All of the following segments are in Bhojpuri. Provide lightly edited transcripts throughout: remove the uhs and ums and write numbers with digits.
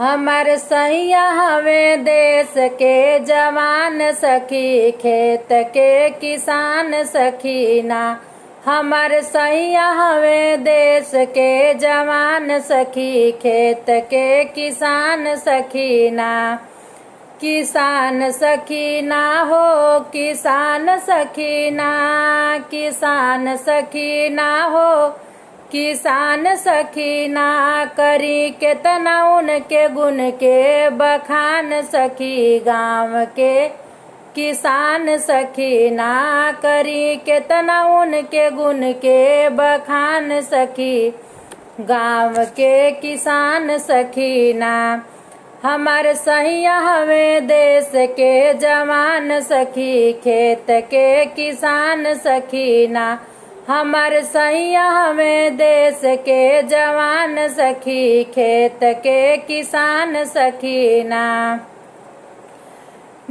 हमर सैया हवे देश के जवान सखी, खेत के किसान सखी ना। हमर सैया हवे देश के जवान सखी, खेत के किसान सखी ना। किसान सखी ना हो, किसान सखी ना, किसान सखी ना हो, किसान सखी ना। करी केतना उनके गुण के बखान सखी, गाँव के किसान सखी ना। करी केतना उनके गुण के बखान सखी, गाँव के किसान सखी ना। हमर सैया हवे देश के जवान सखी, खेत के किसान सखी ना। हमर सैया हवे देश के जवान सखी, खेत के किसान सखी ना।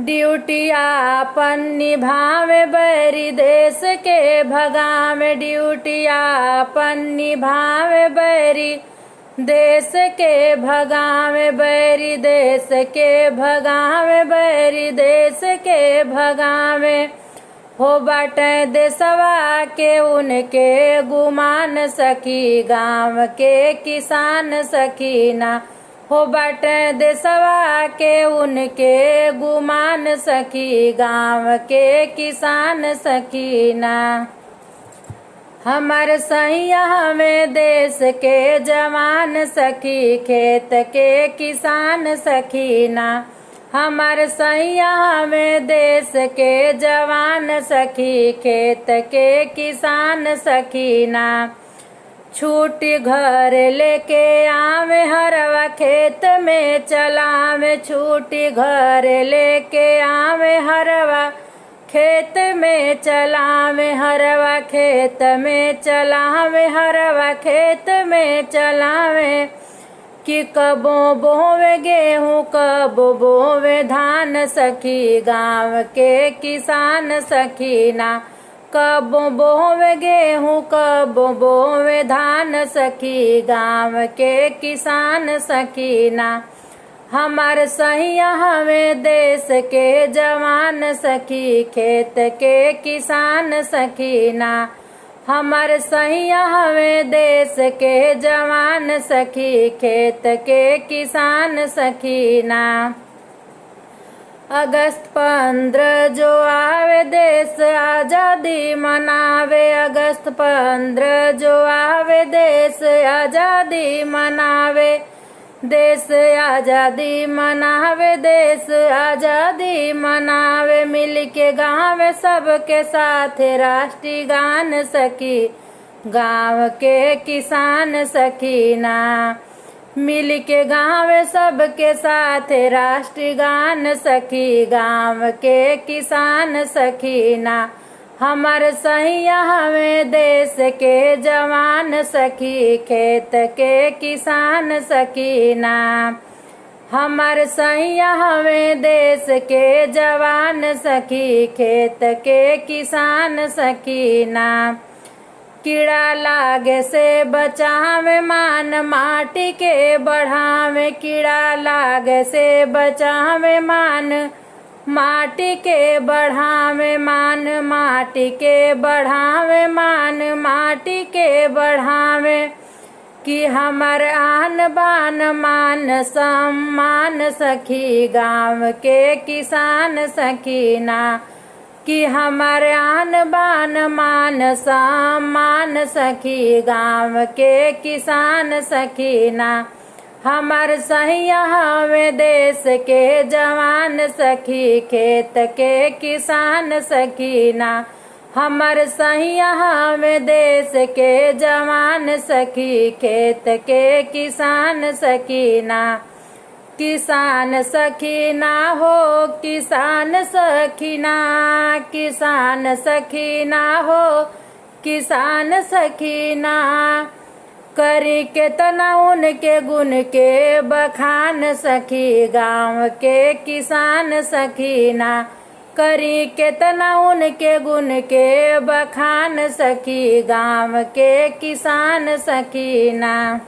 ड्यूटी आपन निभावे बैरी देश के भगावे, ड्यूटी आपन निभावे बैरी देश के भगावे, बैरी देश के भगावे, बैरी देश के भगावे। हो बाटे देशवा के उनके गुमान सखी, गाँव के किसान सखी ना। हो बाटे देशवा के उनके गुमान सखी, गाँव के किसान सखी ना। हमर सैया हवे देश के जवान सखी, खेत के किसान सखी ना। हमर सैया हवे देश के जवान सखी, खेत के किसान सखी ना। छूटी घर लेके आवे हरवा खेत में चलावे, छूटी घर लेके आवे हरवा खेत में चलावे, हरवा खेत में चलावे, हरवा खेत में चलावे। कि कबो बोवे गेहूँ कबो बोवे धान सखी, गाँव के किसान सखी ना। कबो बोवे गेहूँ कबो बोवे धान सखी, गाँव के किसान सखी ना। हमर सैया हवे देश के जवान सखी, खेत के किसान सखी ना। हमर सैया हवे देश के जवान सखी, खेत के किसान सखी ना। अगस्त 15 जो आवे देश आजादी मनावे, अगस्त 15 जो आवे देश आजादी मनावे, देश आजादी मनावे, देश आजादी मनावे। मिल के गाँव सबके साथ राष्ट्रीय गान सखी, गाँव के किसान सखी ना। मिल के गाँव सबके साथ राष्ट्रीय गान सखी, गाँव के किसान सखी ना। हमर सैया हवे देश के जवान सखी, खेत के किसान सखी ना। हमर सैया हवे देश के जवान सखी, खेत के किसान सखी ना। कीड़ा लागे से बचावे मान माटी के बढ़ावे, कीड़ा लागे से बचावे मान माटी के बढ़ावे, मान माटी के बढ़ावे, मान माटी के बढ़ावे। कि हमर आन बान मान सम्मान सखी, गाँव के किसान सखी ना। कि हमर आन बान मान सम्मान सखी, गाँव के किसान सखी ना। हमर सैया हवे देश के जवान सखी, खेत के किसान सखी ना। हमर सैया हवे देश के जवान सखी, खेत के किसान सखी ना। किसान सखी ना हो, किसान सखी ना, किसान सखी ना हो, किसान सखी ना। करी केतना उनके गुण के बखान सखी, गाँव के किसान सखी ना। करी केतना उनके गुण के बखान सखी, गाँव के किसान सखी ना।